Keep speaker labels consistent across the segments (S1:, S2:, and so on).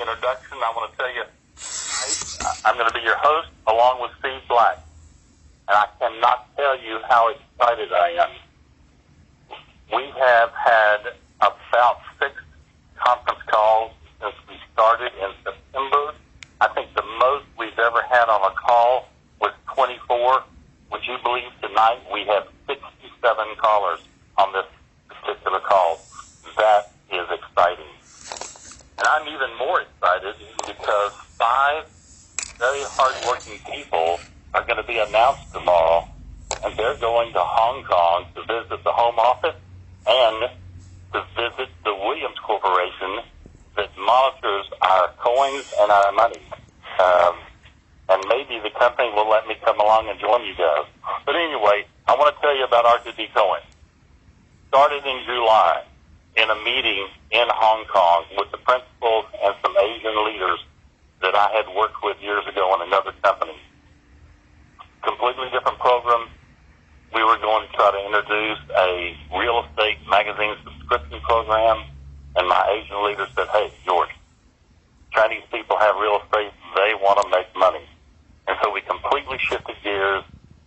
S1: introduction. I want to tell you, I'm going to be your host along with Steve Black. And I cannot tell you how excited I am. We have had about 6 conference calls since we started in September. I think the most we've ever had on a call was 24. Would you believe tonight we have 67 callers on this particular call? That is exciting. And I'm even more excited because 5 very hardworking people are going to be announced tomorrow, and they're going to Hong Kong to visit the home office and to visit the Williams Corporation that monitors our coins and our money. And maybe the company will let me come along and join you guys. But anyway, I want to tell you about R2B coins. Started in July in a meeting in Hong Kong with the principals and some Asian leaders that I had worked with years ago in another company. Completely different program. We were going to try to introduce a real estate magazine subscription program, and my Asian leader said, hey, George, Chinese people have real estate. They want to make money. And so we completely shifted gears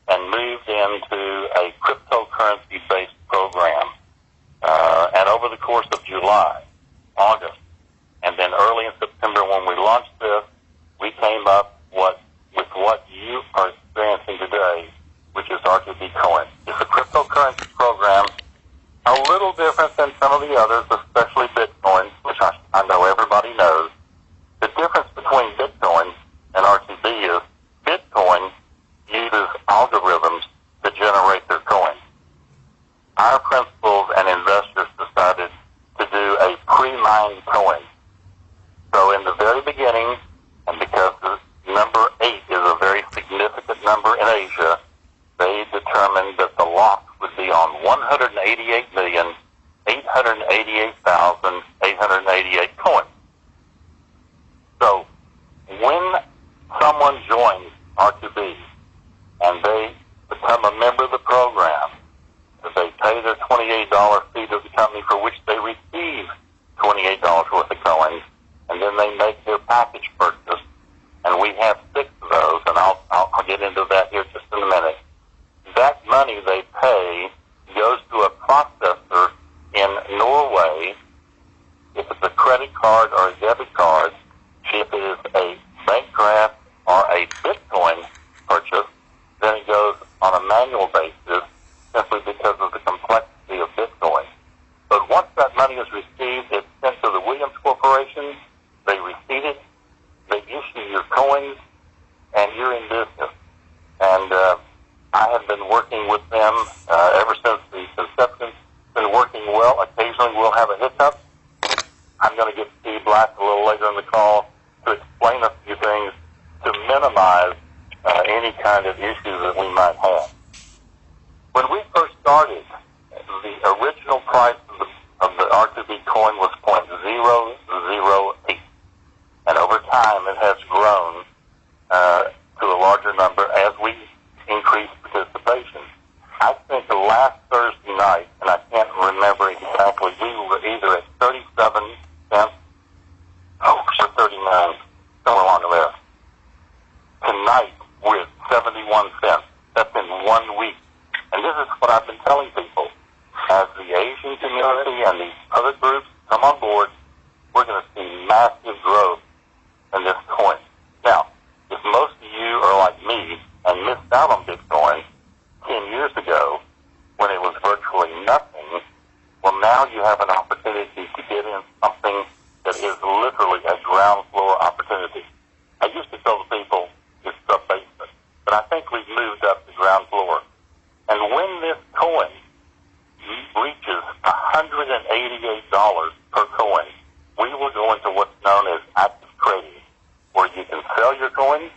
S1: and moved into a cryptocurrency-based program. And over the course of July, August, and then early in September when we launched this, we came up with what you are experiencing today, which is R2B Coin. It's a cryptocurrency program, a little different than some of the others, especially Bitcoin, which I know everybody knows. The difference between Bitcoin and R2B is Bitcoin uses algorithms to generate their coins. Our principals and investors decided to do a pre-mined coin. So in the very beginning, and because the number 8 is a very significant number in Asia, they determined that the lock would be on 188,888,888 coins. So when someone joins R2B and they become a member of the program, they pay their $28 fee to the company for which they receive $28 worth of coins, and then they make their package purchase, and we have 6 of those, and I'll get into that here just in a minute. That money they pay goes to a processor in Norway. If it's a credit card or a debit card, if it is a bank draft or a Bitcoin purchase, then it goes on a manual basis simply because of the complexity of Bitcoin. But once that money is received, it's sent to the Williams Corporation. They receive it, they issue your coins, and you're in business. And I have been working with them ever since the conception. Been working well. Occasionally we'll have a hiccup. I'm going to get Steve Black a little later in the call to explain a few things to minimize any kind of issues that we might have. When we first started, the original price of the R2B coin was .008. And over time, it has grown to a larger number as we increase participation. I think the last Thursday night, and I can't remember exactly, we were either at 37 cents or 39, somewhere along there. Tonight, we're at 71 cents. That's in 1 week. And this is what I've been telling people. As the Asian community and these other groups come on board, we're going to see massive growth in this coin. Now, if most of you are like me and missed out on Bitcoin 10 years ago when it was virtually nothing, well, now you have an opportunity to get in something that is literally a ground floor opportunity. I used to tell the people it's sub-basement, but I think we've moved up to ground floor. And when this coin reaches $188 per coin, we will go into what's known as active trading, where you can sell your coins,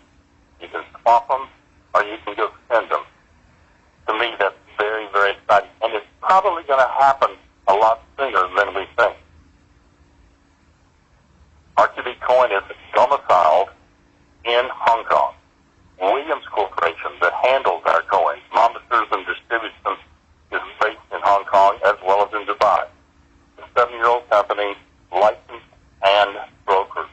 S1: you can swap them, or you can go spend them. To me, that's very, very exciting. And it's probably going to happen a lot sooner than we think. R2B coin is domiciled in Hong Kong. Williams Corporation, that handles our coins, monitors and distributes them, is based in Hong Kong as well as in Dubai. It's a 7-year-old company, licensed and brokered.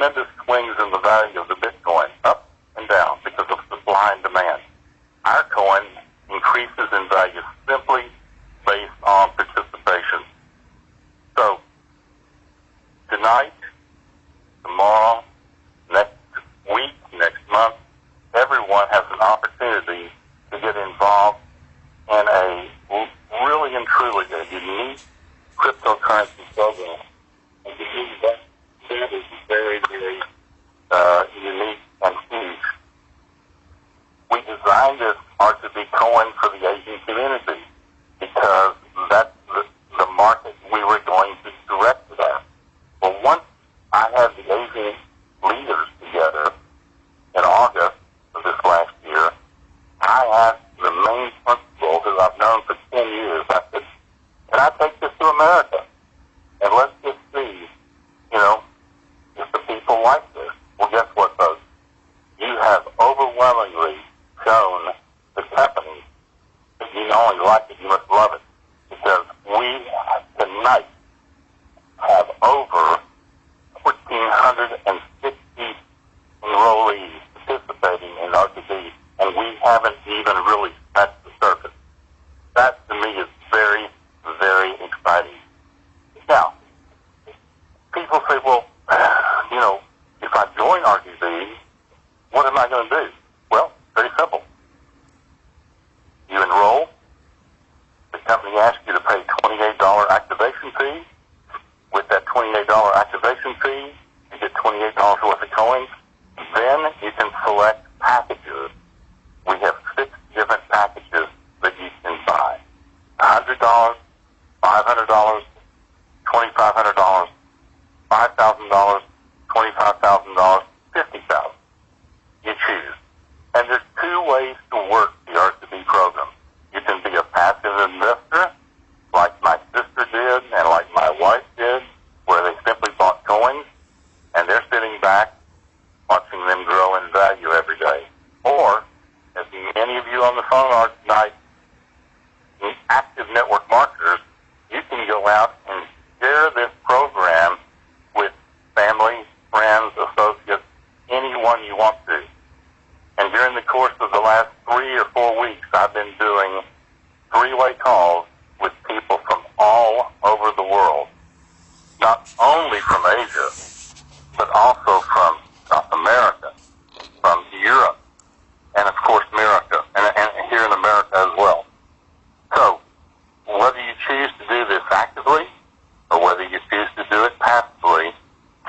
S1: tremendous swings in the value of the Bitcoin, up and down, because of supply and demand. Our coin increases in value simply based on participation. So, tonight, tomorrow, next week, next month, everyone has an opportunity to get involved in a really and truly a unique cryptocurrency program. And to me, that is very, very unique and huge. We designed this R2B coin for the Asian community because that's the market we were going to direct it at. Well, once I had the Asian leaders together in August of this last year, I asked the main principal, who I've known for 10 years, I said, can I take this to America? And let's just see, if the people like this. Well, guess what, folks? You have overwhelmingly shown the company that you not only like it, you must love it. Because we tonight have over 1,460 enrollees participating in R2B, and we haven't even really scratched the surface. That, to me, is very, very exciting. Now, people say, well, if I join R2B, what am I going to do? Well, very simple. You enroll. The company asks you to pay $28 activation fee. With that $28 activation fee, you get $28 worth of coins. Then you can select packages. We have 6 different packages that you can buy. $100, $500, $2,500, $5,000, $25,000, $50,000. You choose. And there's 2 ways to work the R2B program. You can be a passive investor, like my sister did and like my wife did, where they simply bought coins, and they're sitting back watching them grow in value every day. Or, as many of you on the phone are tonight, active network marketers, you can go out and share this program with family, friends, associates, anyone you want to. And during the course of the last 3 or 4 weeks, I've been doing 3-way calls with people from all over the world. Not only from Asia, but also from South America, from Europe, and of course America, and here in America as well. So, whether you choose to do this actively, or whether you choose to do it passively,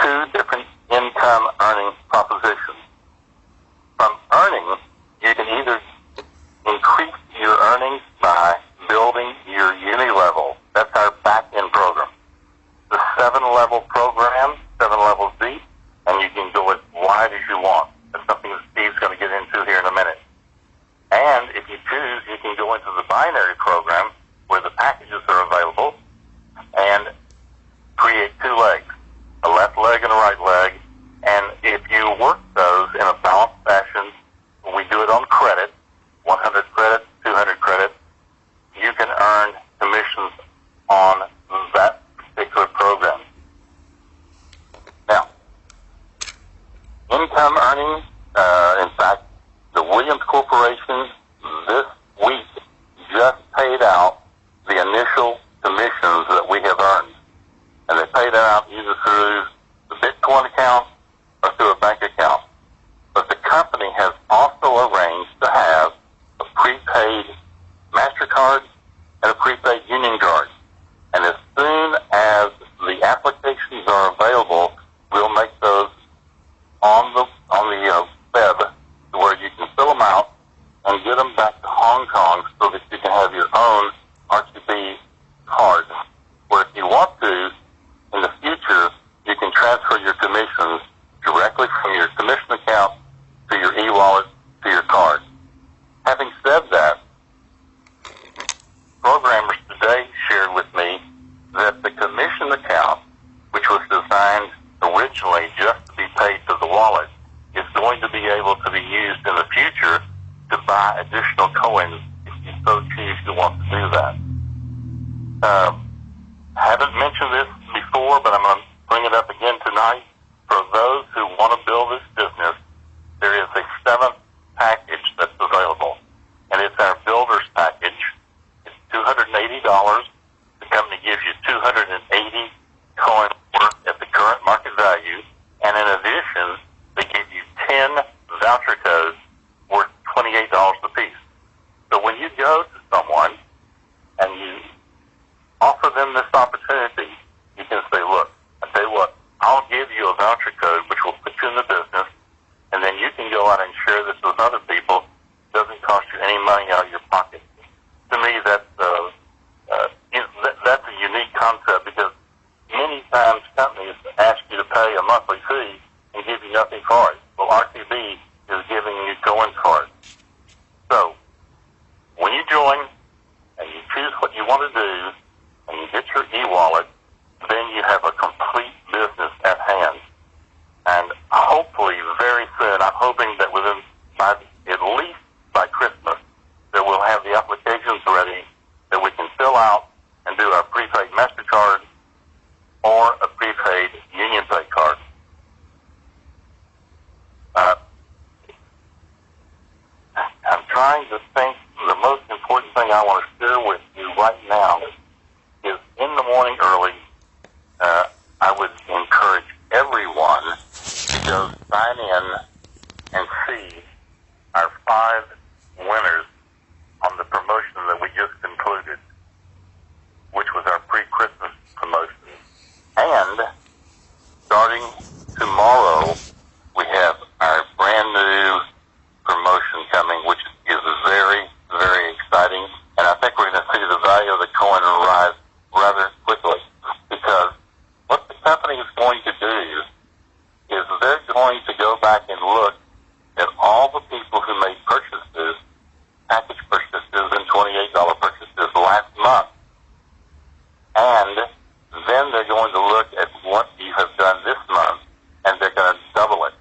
S1: 2 different income earning propositions. From earning, you can either increase your earnings by building your uni level. That's our back-end program. The 7-level program, 7 levels deep, and you can go as wide as you want. That's something that Steve's going to get into here in a minute. And if you choose, you can go into the binary program where the packages are available and create 2 legs, a left leg and a right leg. And if you work those in a balanced fashion, we do it on credit, 100 credits, 200 credits, you can earn commissions on that particular program. Now, income earning, in fact, the Williams Corporation this week just paid out the initial commissions that we have earned. And they paid out either through the Bitcoin account or through a bank account. But the company has also arranged to have a prepaid MasterCard and a prepaid Union card. And as soon as the applications are available, we'll make those on the web where you can fill them out and get them back to Hong Kong so that you can have your own R2B card. Where if you want to, in the future, you can transfer your commissions directly from your commission account to your e-wallet to your card. Having said that, programmers today shared with me that the commission account, which was designed originally just to be paid to the wallet, is going to be able to be used in the future to buy additional coins if you so choose to want to do that. Haven't mentioned this before, but I'm going to bring it up again tonight. for those who want to build this business, there is a seventh package that's available, and it's our builder's package. It's $280. The company gives you 280 coins worth at the current market value, and in addition, they give you 10 voucher codes worth $28 a piece. So when you go to someone and you offer them this opportunity, you can say, look, I tell you what, I'll give you a voucher code which will put you in the business, and then you can go out and share this with other people. It doesn't cost you any money out of your pocket. To me, that's a unique concept, because many times companies ask you to pay a monthly fee and give you nothing for it. Well, R2B is giving you coins for it. So, when you join and you choose what you want to do and you get your e-wallet, then you have a complete business at hand. And hopefully very soon, I'm hoping that at least by Christmas, that we'll have the applications ready that we can fill out and do our prepaid MasterCard or a prepaid Union Pay card. I'm trying to think. The most important thing I want to share with you right now is in the morning early, I would encourage everyone to go sign in and see our 5 winners on the promotion that we just concluded, which was our pre-Christmas promotion. And starting tomorrow, we have our brand new promotion coming, which is very, very exciting. And I think we're going to see the value of the coin rise rather quickly, because what the company is going to do is they're going to go back and look at all the people who made purchases, package purchases and $28 purchases last month. And then they're going to look at what you have done this month, and they're going to double it.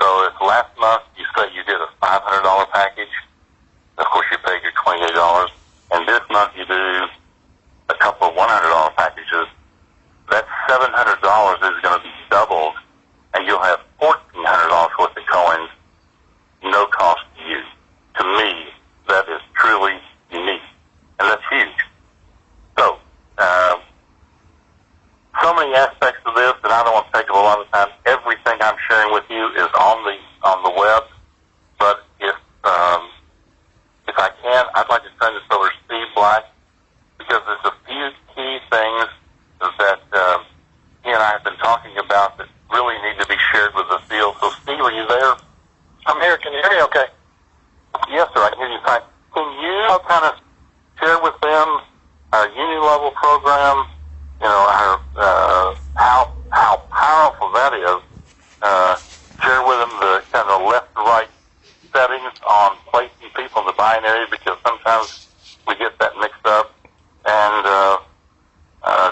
S1: So if last month you say you did a $500 package, of course you paid your $28, and this month you do a couple of $100 packages, that $700 is going to be doubled, and you'll have $1,400 worth of coins, no cost to you. To me, that is truly unique, and that's huge. So, so many aspects of this, and I don't want to take up a lot of time. Everything I'm sharing with you is on the web, but if I can, I'd like to turn this over to Steve Black, because there's a few key things that he and I have been talking about that really need to be shared with the field. So, Steve, are you there?
S2: I'm here. Can you hear me okay?
S1: Yes, sir. I can hear you fine. Can you kind of share with them our union level program? You know, our how powerful that is. Share with them the kind of left to right settings on placing people in the binary, because sometimes we get that mixed up. And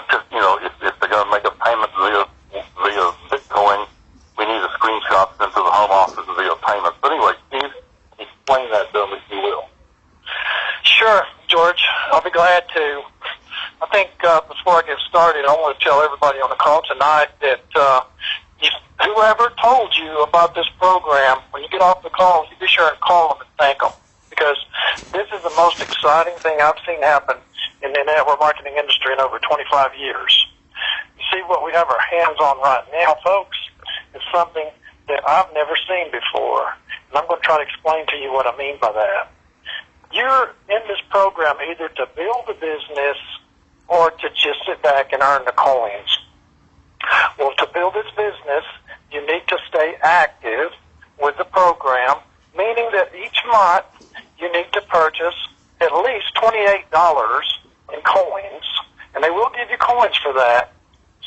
S1: just, you know, if they're going to make a payment via Bitcoin, we need a screenshot sent to the home office via payment. But anyway, Steve, explain that to them if you will.
S2: Sure, George. I'll be glad to. I think before I get started, I want to tell everybody on the call tonight that whoever told you about this program, when you get off the call, you be sure and call them and thank them, because this is the most exciting thing I've seen happen in the network marketing industry in over 25 years. You see, what we have our hands on right now, folks, is something that I've never seen before, and I'm going to try to explain to you what I mean by that. You're in this program either to build a business or to just sit back and earn the coins. Well, to build this business, you need to stay active with the program, meaning that each month you need to purchase at least $28 in coins, and they will give you coins for that,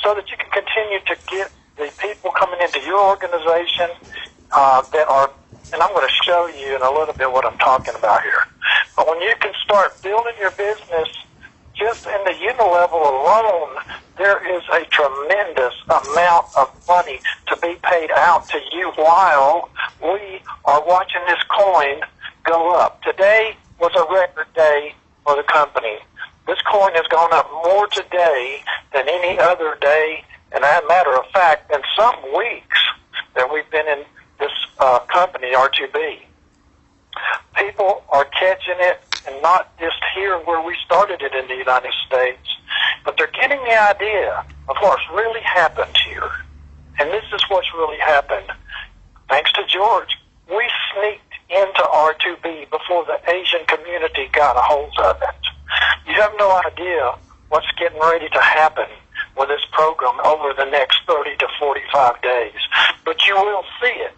S2: so that you can continue to get the people coming into your organization that are, and I'm going to show you in a little bit what I'm talking about here. But when you can start building your business just in the unilevel alone, there is a tremendous amount of money to be paid out to you while we are watching this coin go up. Today was a record day for the company. This coin has gone up more today than any other day And as a matter of fact, in some weeks that we've been in this company, R2B, people are catching it, and not just here where we started it in the United States, but they're getting the idea of what's really happened here. And this is what's really happened. Thanks to George, we sneaked into R2B before the Asian community got a hold of it. You have no idea what's getting ready to happen with this program over the next 30 to 45 days. But you will see it.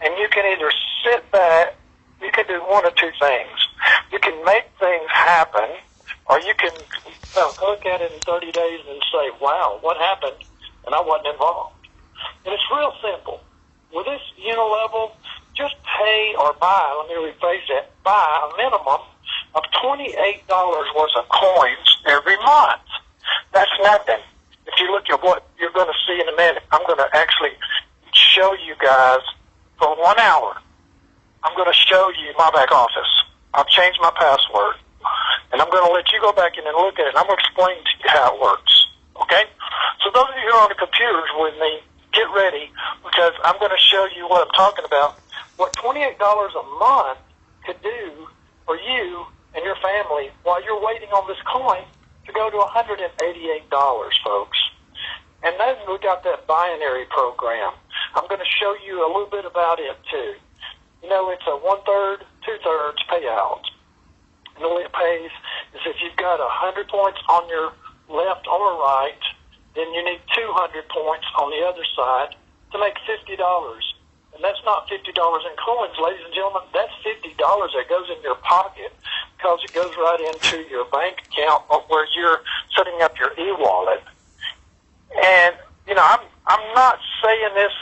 S2: And you can either sit back, you can do one of two things. You can make things happen, or you can look at it in 30 days and say, wow, what happened? And I wasn't involved. And it's real simple. With this unilevel, just pay or buy, let me rephrase that, buy a minimum of $28 worth of coins every month. That's nothing. If you look at what you're going to see in a minute, I'm going to actually show you guys for 1 hour. I'm going to show you my back office. I've changed my password. And I'm going to let you go back in and look at it. And I'm going to explain to you how it works. Okay? So those of you who are on the computers with me, get ready, because I'm going to show you what I'm talking about. What $28 a month could do for you and your family while you're waiting on this coin to go to $188, folks. And then we got that binary program. I'm going to show you a little bit about it, too. You know, it's a 1/3, 2/3 payout. And the way it pays is if you've got 100 points on your left or right, then you need 200 points on the other side to make $50. And that's not $50 in coins, ladies and gentlemen. That's $50 that goes in your pocket because it goes right into your bank account where you're setting up your e-wallet. And, you know, I'm not saying this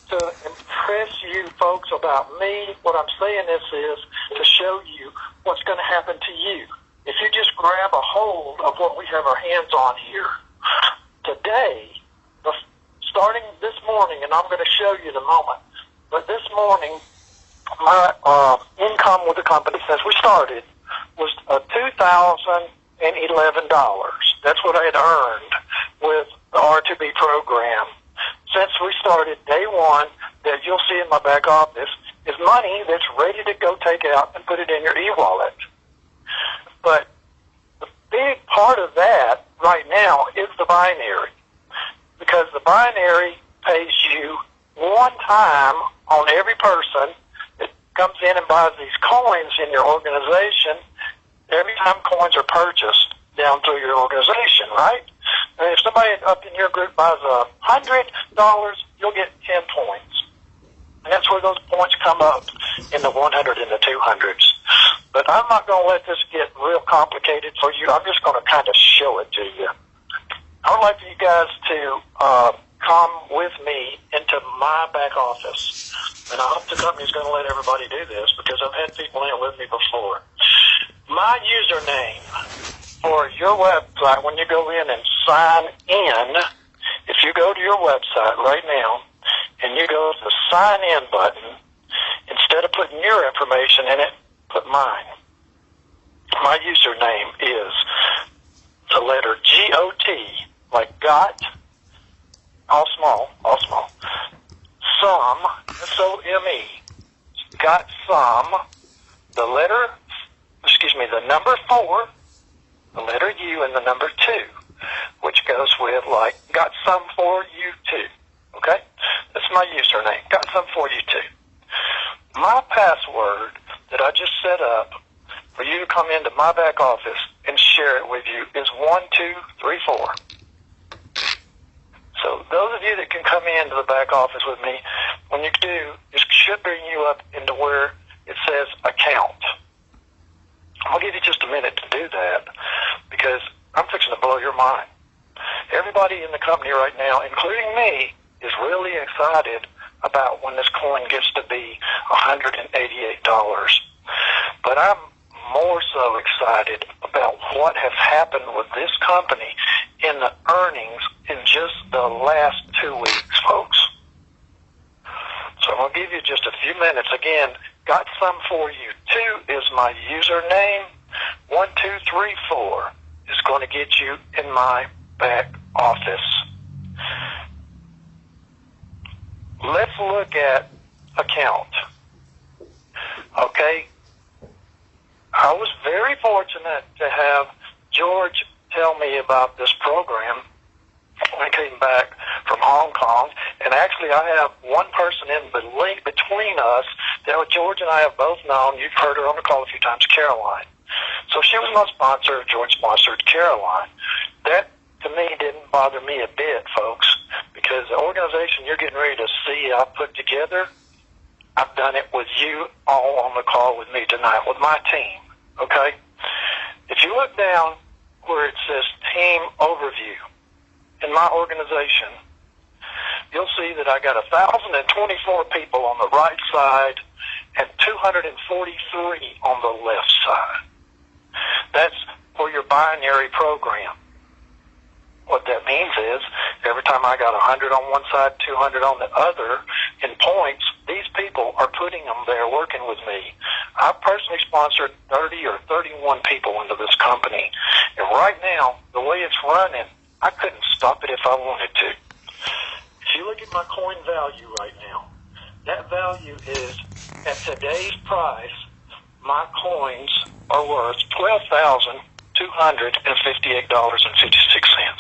S2: to impress you folks about me. What I'm saying this is to show you what's going to happen to you. If you just grab a hold of what we have our hands on here, today, starting this morning, and I'm going to show you in a moment, but this morning, my income with the company since we started was $2,011. That's what I had earned with the R2B program. Since we started day one, that you'll see in my back office, is money that's ready to go take out and put it in your e-wallet. But the big part of that right now is the binary, because the binary pays you one time on every person that comes in and buys these coins in your organization. Every time coins are purchased down through your organization, right? And if somebody up in your group buys $100, you'll get 10 points. And that's where those points come up in the 100 and the 200s. But I'm not going to let this get real complicated for you. I'm just going to kind of show it to you. I would like for you guys to come with me into my back office. And I hope the company's going to let everybody do this because I've had people in it with me before. My username for your website, when you go in and sign in, if you go to your website right now and you go to the sign in button, instead of putting your information in it, put mine. My username is the letter G-O-T, like got, all small, some, S-O-M-E, got some, the number 4, the letter U, and the number 2, which goes with, like, got some for you too, okay? That's my username, got some for you too. My password that I just set up for you to come into my back office and share it with you is 1234. So those of you that can come into the back office with me, when you do, it should bring you up into where it says account. I'll give you just a minute to do that because I'm fixing to blow your mind. Everybody in the company right now, including me, is really excited about when this coin gets to be $188. But I'm more so excited about what has happened with this company in the earnings in just the last 2 weeks, folks. So I'm going to give you just a few minutes. Again, got some for you too is my username. 1234 is going to get you in my back office. let's look at account. Okay? I was very fortunate to have George tell me about this program when I came back from Hong Kong. And actually, I have one person in the link between us that George and I have both known. You've heard her on the call a few times, Caroline. So she was my sponsor. George sponsored Caroline. That, to me, didn't bother me a bit, folks, because the organization you're getting ready to see I put together, I've done it with you all on the call with me tonight, with my team, okay? If you look down where it says Team Overview in my organization, you'll see that I got 1,024 people on the right side and 243 on the left side. That's for your binary program. What that means is every time I got 100 on one side, 200 on the other in points, these people are putting them there working with me. I personally sponsored 30 or 31 people into this company. And right now, the way it's running, I couldn't stop it if I wanted to. If you look at my coin value right now, that value is, at today's price, my coins are worth $12,258.56.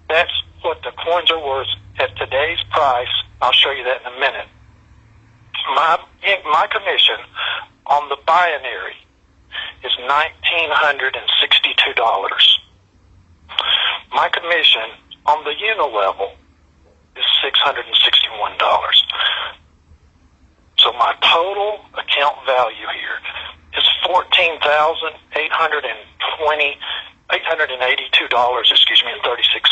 S2: That's what the coins are worth at today's price. I'll show you that in a minute. My commission on the binary is $1,962. My commission on the unilevel is $661. So my total account value here is $882.36.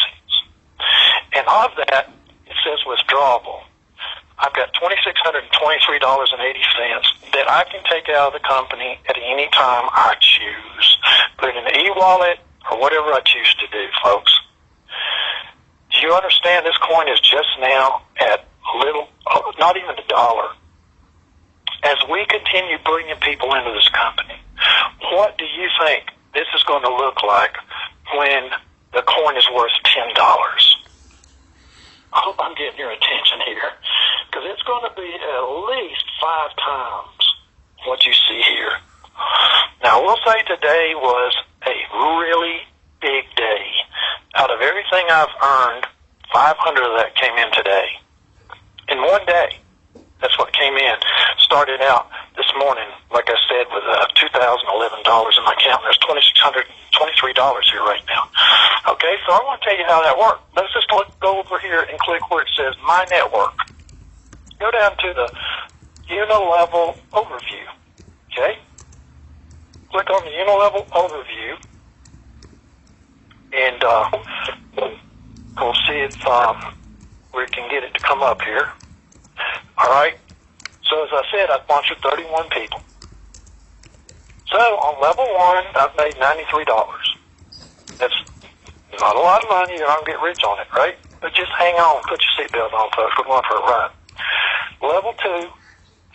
S2: And of that, it says withdrawable. I've got $2,623.80 that I can take out of the company at any time I choose. Put it in an e-wallet or whatever I choose to do, folks. Do you understand this coin is just now at not even $1? As we continue bringing people into this company, what do you think this is going to look like when the coin is worth $10? I hope I'm getting your attention here, because it's going to be at least 5 times what you see here. Now, we'll say today was a really big day. Out of everything I've earned, 500 of that came in today. In one day. That's what came in. Started out this morning, like I said, with $2,011 in my account. There's $2,623 here right now. Okay, so I want to tell you how that worked. Let's just go over here and click where it says My Network. Go down to the Unilevel Overview. Okay? Click on the Unilevel Overview, and we'll see if we can get it to come up here. All right. So as I said, I sponsored 31 people. So on level 1, I've made $93. That's not a lot of money. You're not going to get rich on it, right? But just hang on. Put your seatbelt on, folks. We're going for a ride. Level 2,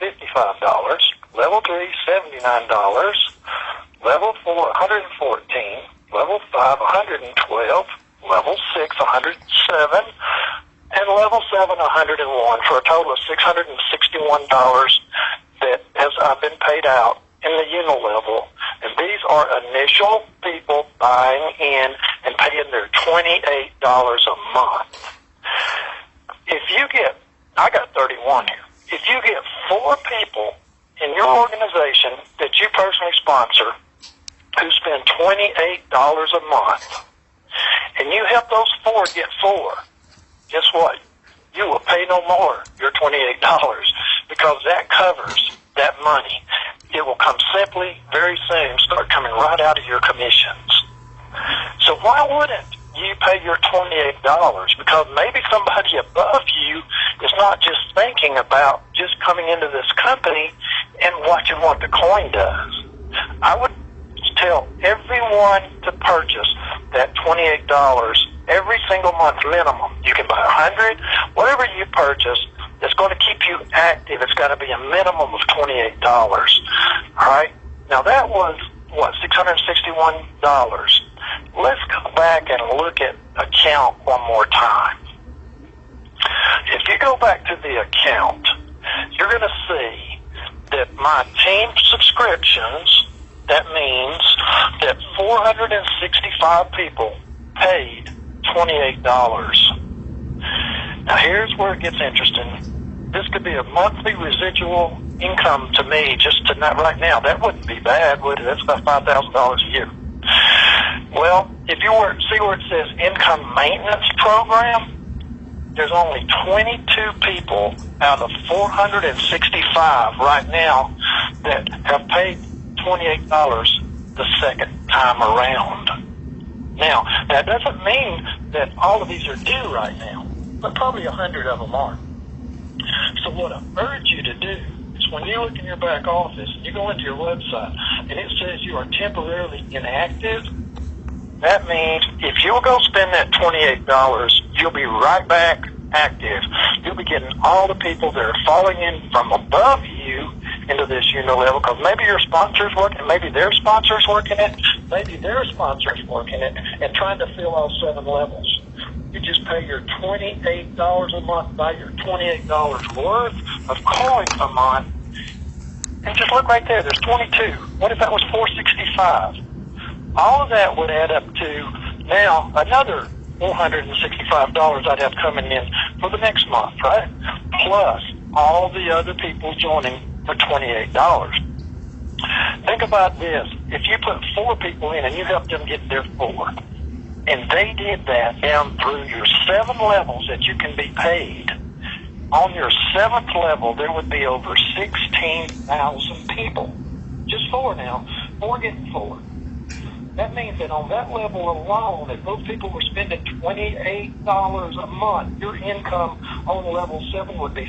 S2: $55. Level 3, $79. Level 4, $114. Level 5, $112. Level 6, $107. And level 7, $101, for a total of $661 that has been paid out in the unilevel. And these are initial people buying in and paying their $28 a month. I got 31 here. If you get 4 people in your organization that you personally sponsor who spend $28 a month, and you help those 4 get 4, guess what? You will pay no more your $28, because that covers that money. It will come simply, very soon, start coming right out of your commissions. So why wouldn't you pay your $28? Because maybe somebody above you is not just thinking about just coming into this company and watching what the coin does. I would tell everyone to purchase that $28 every single month minimum. You can buy 100, whatever you purchase that's going to keep you active. It's got to be a minimum of $28. All right? Now that was, $661. Let's go back and look at account one more time. back to the account, you're going to see that my team subscriptions, that means that 465 people paid $28. Now here's where it gets interesting. This could be a monthly residual income to me just to not right now. That wouldn't be bad, would it? That's about $5,000 a year. Well, if you were see where it says income maintenance program, there's only 22 people out of 465 right now that have paid $28 the second time around. Now, that doesn't mean that all of these are due right now, but probably 100 of them are. So what I urge you to do is when you look in your back office, you go into your website, and it says you are temporarily inactive, that means if you'll go spend that $28, you'll be right back active. You'll be getting all the people that are falling in from above you into this level, because maybe your sponsor's working, maybe their sponsor's working it, maybe their sponsor's working it, and trying to fill all 7 levels. You just pay your $28 a month, buy your $28 worth of coins a month, and just look right there, there's 22. What if that was 465? All of that would add up to now another $465 I'd have coming in for the next month, right? Plus all the other people joining for $28. Think about this. If you put 4 people in and you help them get their 4, and they did that down through your 7 levels that you can be paid, on your 7th level there would be over 16,000 people. Just 4 now. 4 getting 4. That means that on that level alone, if those people were spending $28 a month, your income on level 7 would be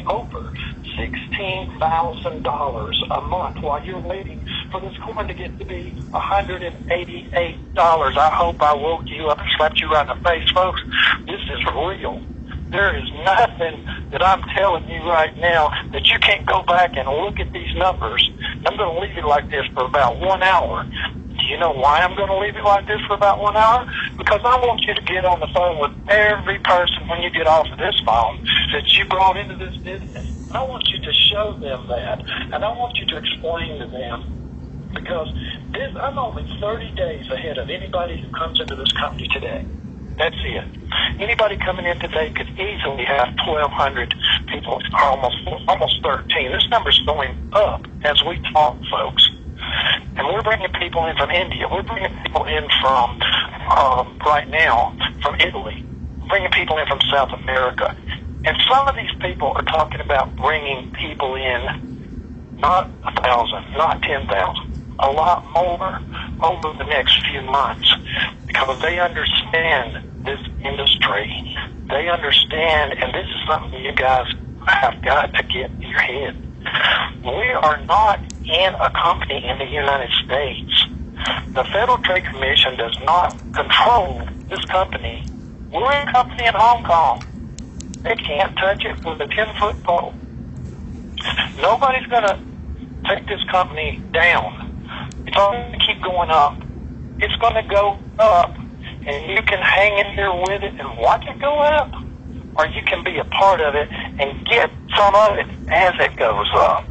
S2: over $16,000 a month while you're waiting for this coin to get to be $188. I hope I woke you up and slapped you right in the face, folks. This is real. There is nothing that I'm telling you right now that you can't go back and look at these numbers. I'm going to leave it like this for about 1 hour. Do you know why I'm going to leave it like this for about 1 hour? Because I want you to get on the phone with every person when you get off of this phone that you brought into this business. I want you to show them that, and I want you to explain to them, because I'm only 30 days ahead of anybody who comes into this company today. That's it. Anybody coming in today could easily have 1,200 people, almost 13. This number's going up as we talk, folks. And we're bringing people in from India. We're bringing people in from, right now, from Italy. We're bringing people in from South America. And some of these people are talking about bringing people in, not 1,000, not 10,000, a lot more over the next few months, because they understand this industry. They understand, and this is something you guys have got to get in your head. We are not in a company in the United States. The Federal Trade Commission does not control this company. We're a company in Hong Kong. They can't touch it with a 10-foot pole. Nobody's going to take this company down. It's all going to keep going up. It's going to go up, and you can hang in here with it and watch it go up, or you can be a part of it and get some of it as it goes up.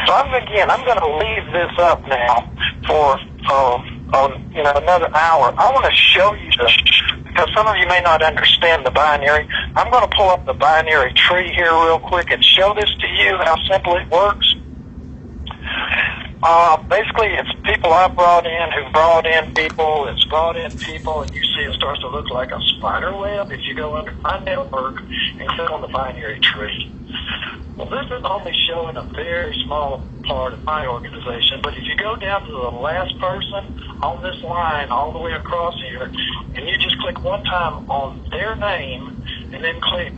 S2: So I'm going to leave this up now for another hour. I want to show you this, because some of you may not understand the binary. I'm going to pull up the binary tree here real quick and show this to you, how simple it works. Basically, it's people I brought in who brought in people. It's brought in people, and you see it starts to look like a spider web if you go under my network and click on the binary tree. Well, this is only showing a very small part of my organization, but if you go down to the last person on this line all the way across here, and you just click one time on their name and then click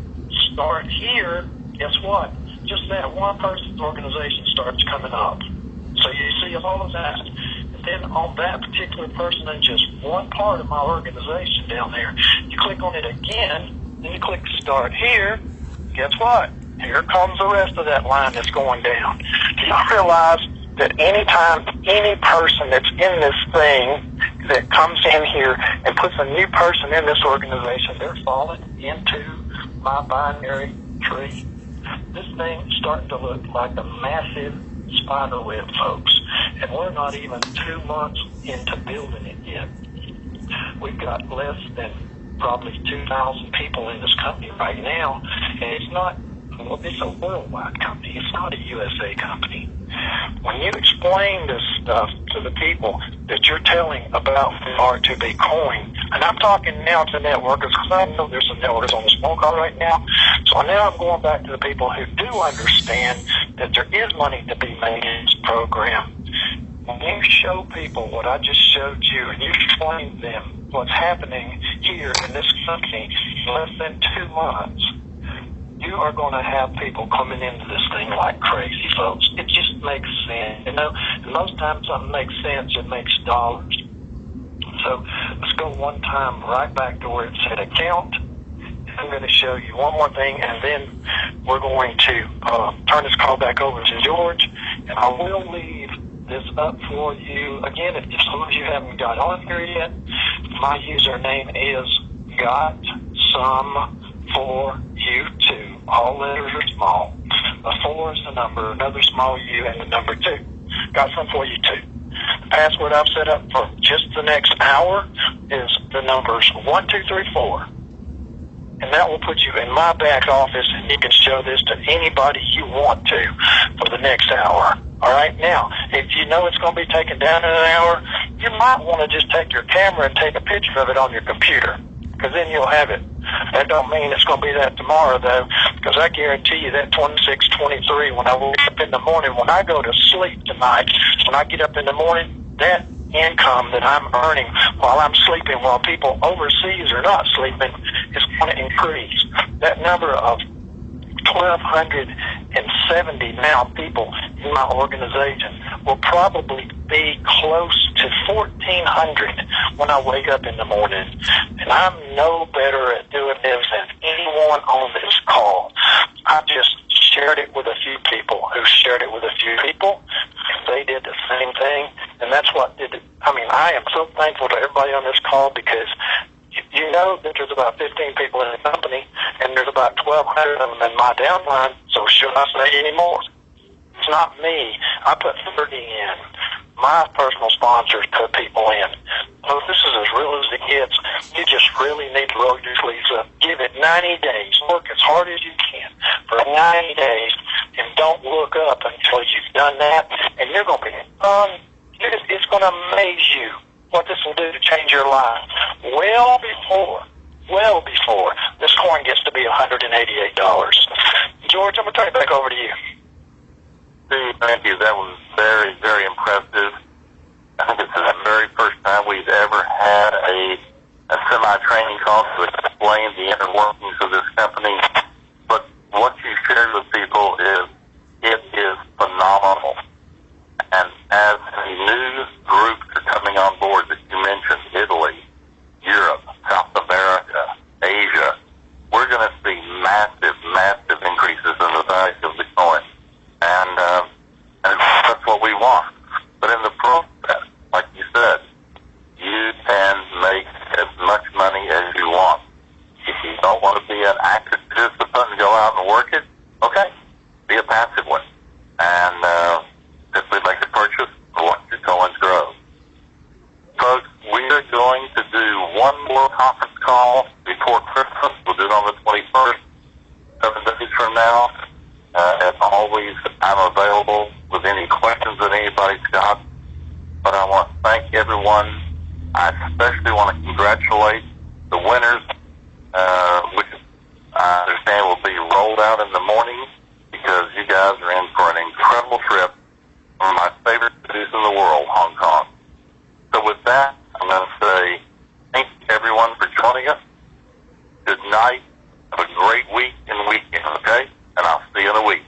S2: Start Here, guess what? Just that one person's organization starts coming up. So you see all of that. And then on that particular person and just one part of my organization down there, you click on it again, then you click Start Here. Guess what? Here comes the rest of that line that's going down. Do you realize that anytime any person that's in this thing that comes in here and puts a new person in this organization, they're falling into my binary tree, this thing's starting to look like a massive spider web, folks. And we're not even 2 months into building it yet. We've got less than probably 2,000 people in this company right now. And it's a worldwide company. It's not a USA company. When you explain this stuff to the people that you're telling about the R2B coin, and I'm talking now to networkers because I know there's some networkers on this phone call right now, so now I'm going back to the people who do understand that there is money to be made in this program. When you show people what I just showed you and you explain to them what's happening here in this company in less than 2 months, you are going to have people coming into this thing like crazy, folks. It just makes sense, you know. And most times something makes sense, it makes dollars. So let's go one time right back to where it said account. I'm going to show you one more thing, and then we're going to turn this call back over to George, and I will leave this up for you. Again, if some of you haven't got on here yet, my username is Got Some For You Too. All letters are small. A 4 is the number, another small U, and the number 2. Got Some For You Too. The password I've set up for just the next hour is the numbers 1234. And that will put you in my back office, and you can show this to anybody you want to for the next hour. All right, now, if you know it's going to be taken down in an hour, you might want to just take your camera and take a picture of it on your computer, because then you'll have it. That don't mean it's going to be that tomorrow, though, because I guarantee you that 2623, when I wake up in the morning, when I go to sleep tonight, when I get up in the morning, that income that I'm earning while I'm sleeping, while people overseas are not sleeping, is going to increase. That number of 1,270 now people in my organization will probably be close to 1,400 when I wake up in the morning. And I'm no better at doing this than anyone on this call. I just shared it with a few people who shared it with a few people. They did the same thing, and that's what did it. I mean, I am so thankful to everybody on this call, because you know that there's about 15 people in the company, and there's about 1,200 of them in my downline, so should I say any more? It's not me. I put 30 in. My personal sponsors put people in. So this is as real as it gets. You just really need to roll your sleeves up. Give it 90 days. Work as hard as you can for 90 days, and don't look up until you've done that, and you're going to be it's going to amaze you what this will do to change your life. Well before this coin gets to be $188. George, I'm going to turn it back over to you.
S1: Steve, thank you. That was very, very impressive. I think it's the very first time we've ever had a semi-training call to explain the inner workings of this company. But what you shared with people it is phenomenal. And as the new groups are coming on board that you mentioned, Italy, Europe, South America, Asia, we're going to see massive, massive increases in the value of the coin. And that's what we want. But in the process, like you said, you can make as much money as you want. If you don't want to be an active participant and go out and work it, okay, be a passive one. And simply make a purchase or watch your coins grow. Folks, we are going to do one more conference call before Christmas. We'll do it on the 21st, 7 days from now. As always, I'm available with any questions that anybody's got. But I want to thank everyone. I especially want to congratulate the winners, which I understand will be rolled out in the morning, because you guys are in for an incredible trip from my favorite cities in the world, Hong Kong. So with that, I'm going to say thank everyone for joining us. Good night. Have a great week and weekend, okay? And I'll see you in a week.